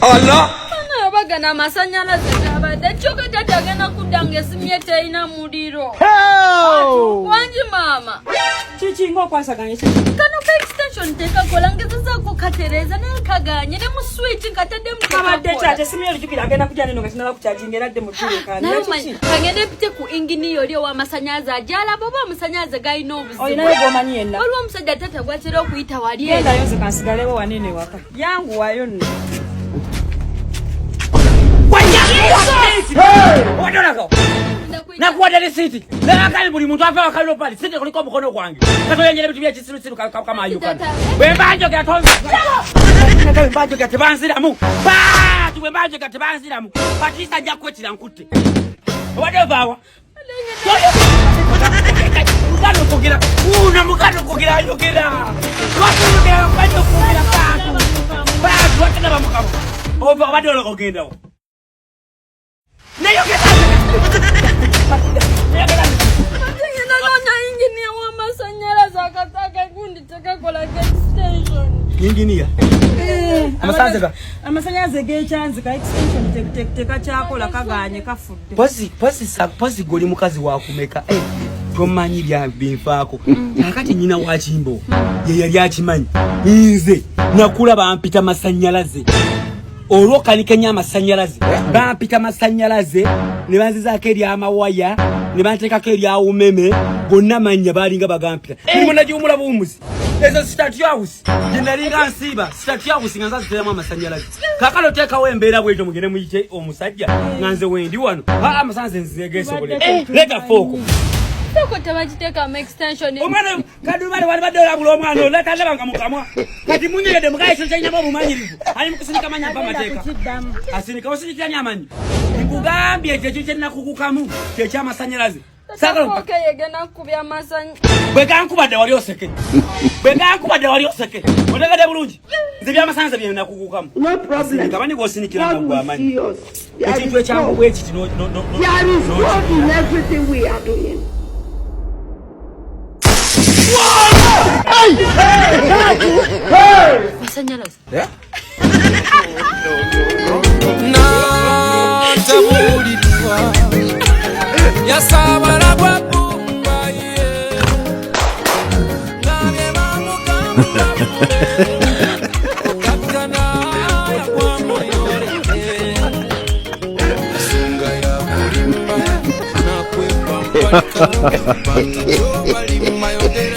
Allah bagana masanyalaze abadde choka tatagena kudange simyete ina muliro wanji mama chichi ngo kwasaganye kano extension teka kolangeza ko katereza ne kaganye ne mu switch katade mu abadde tate simyeli kipira agenda kujana no gatina kucharging eradde mu tule kandi chichi kagende pite ku ingini yoli wa masanyaza ajala baba musanyaza gaino obuzibu oyina yegomanyi yenna olwo musajja tata gwatera okuyita wali enda yonse kansigalewo wanene waka yangu wayo nno Wadonako. Na kuwa dali city. Na akali buli muntu afa wakalo pali. Sije kuliko mkono kwangu. Kato yenye bitu bya chisiru kama ayukana. Wembanjo kya tonza. Na wembanjo kya tebanzira mu. Ba! Wembanjo kya tebanzira mu. Patisa ja kwetira nkute. Wadevawa. Mukano kugira. Una mukano kugira ayukira. Watu ndio mukano kugira patu. Patu watana bamukamo. Oba wadolo kugenda. Nayo keta. Engineer wa masanyalaze akataka kundi teka kola extension. Engineer. Amasanyalaze gechanzi ka extension teka chakola kaganye kafudde. Posi goli mukazi wa kumeka. Tomanyi bya binfaako. Nakati nyina wa Kimbo. Ye yali akimanyi. Nze nakula bampita masanyalaze. Oroka nikenya amasanyalaze. Bampita masanyalaze. Ne banziza akeri amawaya. Ne banteka akeri awumeme. Gonna manya balinga bagampita. Nimona jumula bumuzi. Ezo statue house. Jinalinga nsiba. Statue house nganza zitera mu masanyalaze. Kakalo teka wembera bwejo mugene muyite omusajja. Nganze wendi wano. Amasanze nzigeso bole. Leta foko. Soko tabajiteka mu extension. Omwana kadubale wali badola bulo omwana leta lebanga mukamwa. Kati munyede mugaisho cyanya mu bumanyirivu. Ali mukusinika manya pa mateka. Asinika osikya nyamanyi. Ngugambye ekyo kyenna kukukamu kye kyamasanyalaze. Sakalo okay yegena kubya masanya. Bweka nkubadde wali oseke. Bweka nkubadde wali oseke. Otegede bulungi. Nze byamasanyalaze byena kukukamu. No problem. Ngabani gosinikira mu bwamanyi. Ekintu ekyangu bwe kiti no. There is God in everything we are doing. Hey! Masanyalaze. Yeah? Na tabulitwa yasabara kwa pumba ye nane mamugamba kakana kwa moyore sunga ya kulimba na kwepa mpaka bali mayote